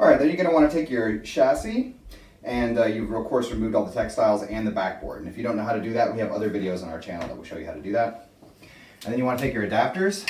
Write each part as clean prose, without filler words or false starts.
All right, then you're going to want to take your chassis, and you've of course removed all the textiles and the backboard. And if you don't know how to do that, we have other videos on our channel that will show you how to do that. And then you want to take your adapters,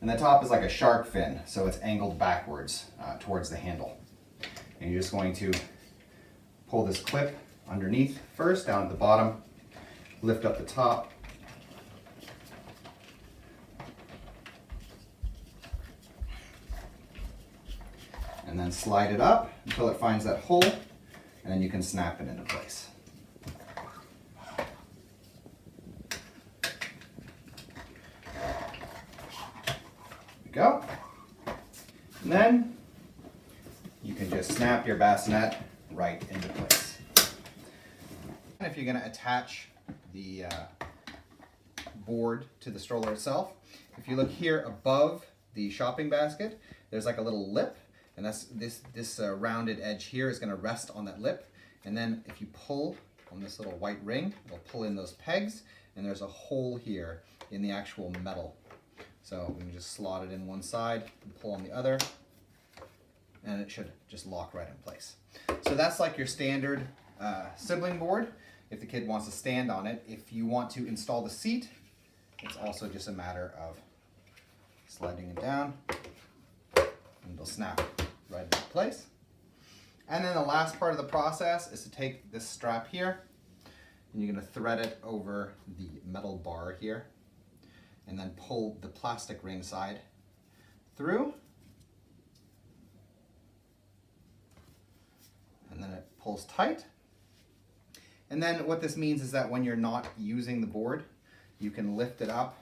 and the top is like a shark fin, so it's angled backwards towards the handle. And you're just going to pull this clip underneath first, down at the bottom, lift up the top, and then slide it up until it finds that hole, and then you can snap it into place. There we go. And then you can just snap your bassinet right into place. And if you're going to attach the board to the stroller itself, if you look here above the shopping basket, there's like a little lip. And that's this rounded edge here is going to rest on that lip. And then if you pull on this little white ring, it'll pull in those pegs, and there's a hole here in the actual metal. So we can just slot it in one side and pull on the other, and it should just lock right in place. So that's like your standard sibling board if the kid wants to stand on it. If you want to install the seat, it's also just a matter of sliding it down, and it'll snap right into place. And then the last part of the process is to take this strap here, and you're going to thread it over the metal bar here, and then pull the plastic ring side through, and then it pulls tight. And then what this means is that when you're not using the board, you can lift it up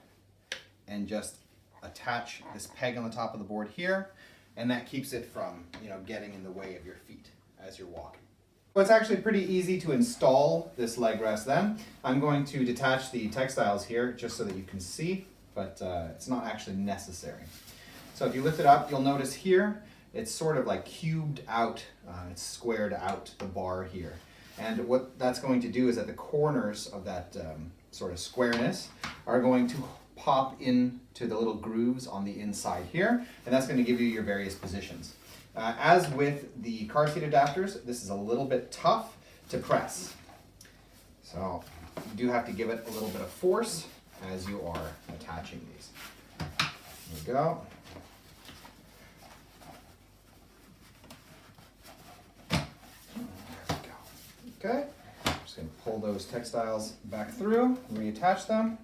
and just attach this peg on the top of the board here, and that keeps it from, getting in the way of your feet as you're walking. So it's actually pretty easy to install this leg rest then. I'm going to detach the textiles here just so that you can see, but it's not actually necessary. So if you lift it up, you'll notice here, it's sort of like cubed out, it's squared out the bar here. And what that's going to do is that the corners of that sort of squareness are going to pop into the little grooves on the inside here, and that's going to give you your various positions. As with the car seat adapters, this is a little bit tough to press. So you do have to give it a little bit of force as you are attaching these. There we go. Okay, I'm just going to pull those textiles back through, reattach them.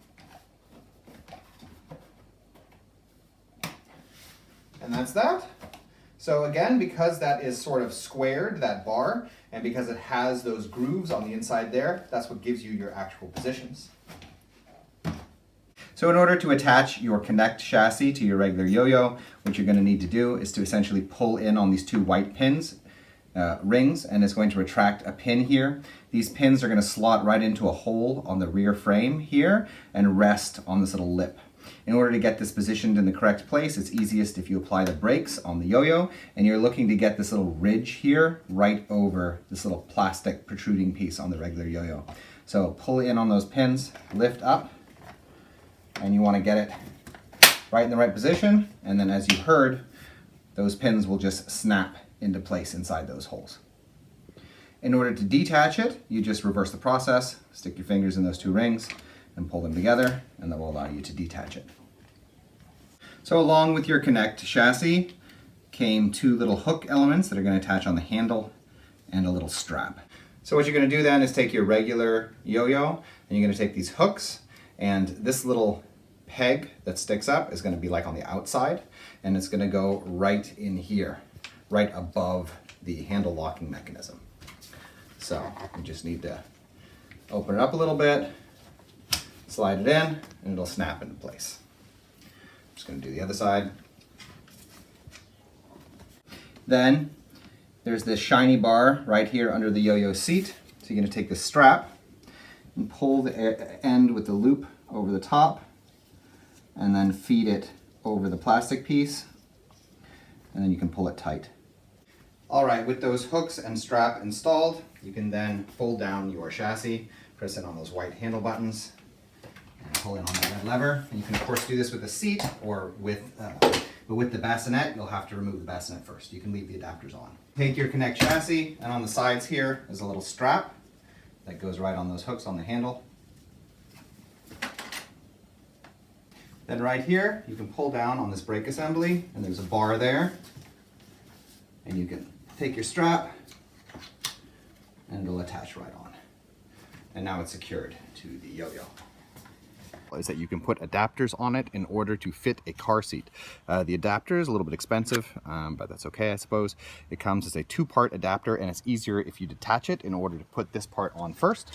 And that's that. So again, because that is sort of squared, that bar, and because it has those grooves on the inside there, that's what gives you your actual positions. So in order to attach your Connect chassis to your regular yo-yo, what you're going to need to do is to essentially pull in on these two white pins, rings, and it's going to retract a pin here. These pins are going to slot right into a hole on the rear frame here and rest on this little lip. In order to get this positioned in the correct place, it's easiest if you apply the brakes on the yo-yo, and you're looking to get this little ridge here right over this little plastic protruding piece on the regular yo-yo. So pull in on those pins, lift up, and you want to get it right in the right position, and then as you heard, those pins will just snap into place inside those holes. In order to detach it, you just reverse the process, stick your fingers in those two rings, and pull them together, and that will allow you to detach it. So along with your Connect chassis came two little hook elements that are going to attach on the handle and a little strap. So what you're going to do then is take your regular yo-yo, and you're going to take these hooks, and this little peg that sticks up is going to be like on the outside, and it's going to go right in here, right above the handle locking mechanism. So you just need to open it up a little bit, slide it in, and it'll snap into place. I'm just going to do the other side. Then there's this shiny bar right here under the yo-yo seat. So you're going to take the strap and pull the end with the loop over the top, and then feed it over the plastic piece, and then you can pull it tight. All right, with those hooks and strap installed, you can then pull down your chassis, press in on those white handle buttons, and pull in on that red lever. And you can of course do this with the seat or with But with the bassinet, you'll have to remove the bassinet first. You can leave the adapters on. Take your Connect chassis, and on the sides here is a little strap that goes right on those hooks on the handle. Then right here, you can pull down on this brake assembly, and there's a bar there. And you can take your strap, and it'll attach right on. And now it's secured to the yo-yo. Is that you can put adapters on it in order to fit a car seat. The adapter is a little bit expensive, but that's okay, I suppose. It comes as a 2-part adapter, and it's easier if you detach it in order to put this part on first.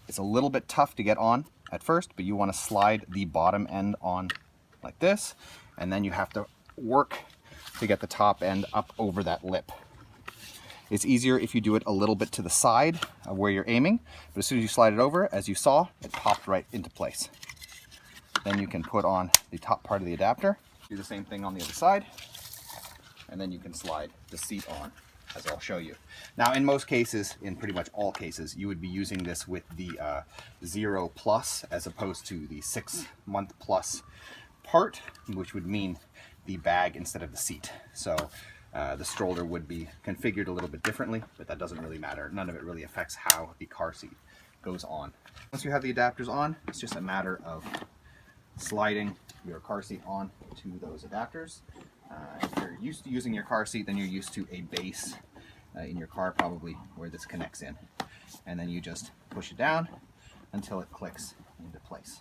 It's a little bit tough to get on at first, but you want to slide the bottom end on like this, and then you have to work to get the top end up over that lip. It's easier if you do it a little bit to the side of where you're aiming, but as soon as you slide it over, as you saw, it popped right into place. Then you can put on the top part of the adapter, do the same thing on the other side, and then you can slide the seat on, as I'll show you. Now, in most cases, in pretty much all cases, you would be using this with the 0 plus as opposed to the 6-month plus part, which would mean the bag instead of the seat. So the stroller would be configured a little bit differently, but that doesn't really matter. None of it really affects how the car seat goes on. Once you have the adapters on, it's just a matter of sliding your car seat on to those adapters. If you're used to using your car seat, then you're used to a base in your car probably where this connects in. And then you just push it down until it clicks into place.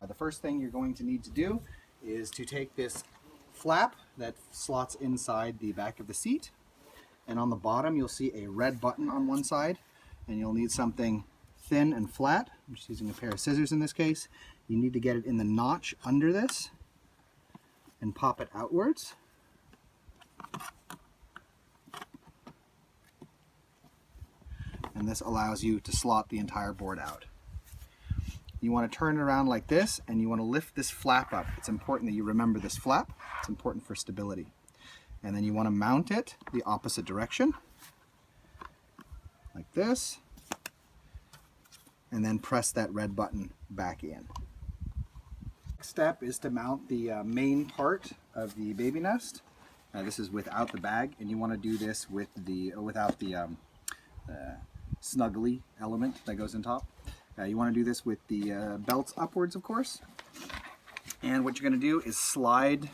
The first thing you're going to need to do is to take this flap that slots inside the back of the seat, and on the bottom you'll see a red button on one side, and you'll need something thin and flat. I'm just using a pair of scissors in this case. You need to get it in the notch under this and pop it outwards. And this allows you to slot the entire board out. You want to turn it around like this, and you want to lift this flap up. It's important that you remember this flap. It's important for stability. And then you want to mount it the opposite direction, like this, and then press that red button back in. Next step is to mount the main part of the baby nest. This is without the bag, and you want to do this with without the snuggly element that goes on top. You want to do this with the belts upwards, of course. And what you're going to do is slide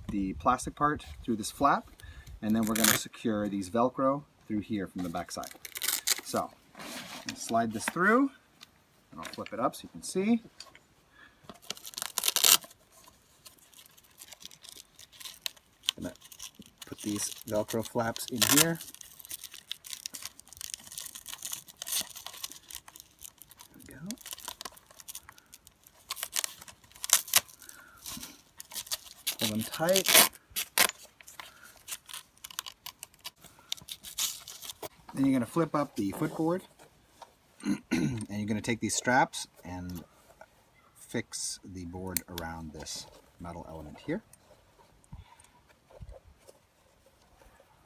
the plastic part through this flap, and then we're going to secure these Velcro through here from the back side. So, slide this through, and I'll flip it up so you can see. I'm going to put these Velcro flaps in here. Pull them tight. Then you're going to flip up the footboard, and you're going to take these straps and fix the board around this metal element here.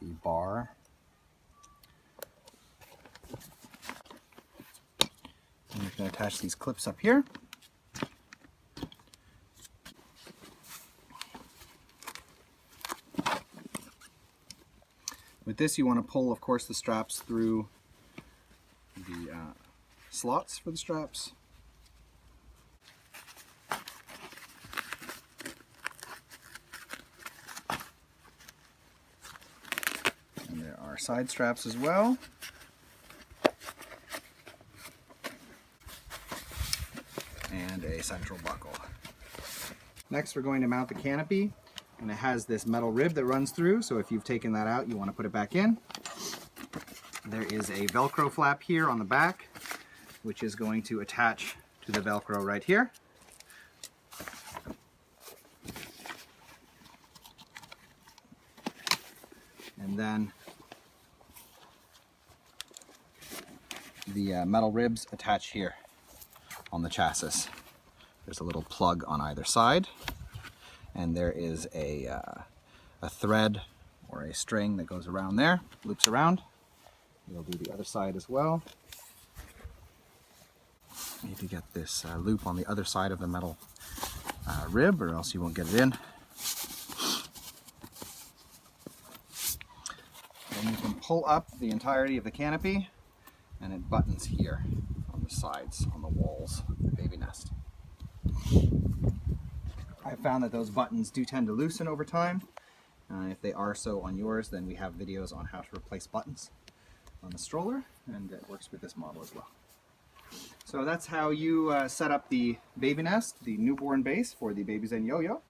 The bar. And you're going to attach these clips up here. With this, you want to pull, of course, the straps through the slots for the straps. And there are side straps as well. And a central buckle. Next, we're going to mount the canopy. And it has this metal rib that runs through, so if you've taken that out, you want to put it back in. There is a Velcro flap here on the back, which is going to attach to the Velcro right here. And then the metal ribs attach here on the chassis. There's a little plug on either side. And there is a thread or a string that goes around there, loops around. We'll do the other side as well. Need to get this loop on the other side of the metal rib, or else you won't get it in. And you can pull up the entirety of the canopy, and it buttons here on the sides, on the walls of the baby nest. I've found that those buttons do tend to loosen over time. If they are so on yours, then we have videos on how to replace buttons on the stroller, and it works with this model as well. So that's how you set up the baby nest, the newborn base for the Babyzen Yoyo.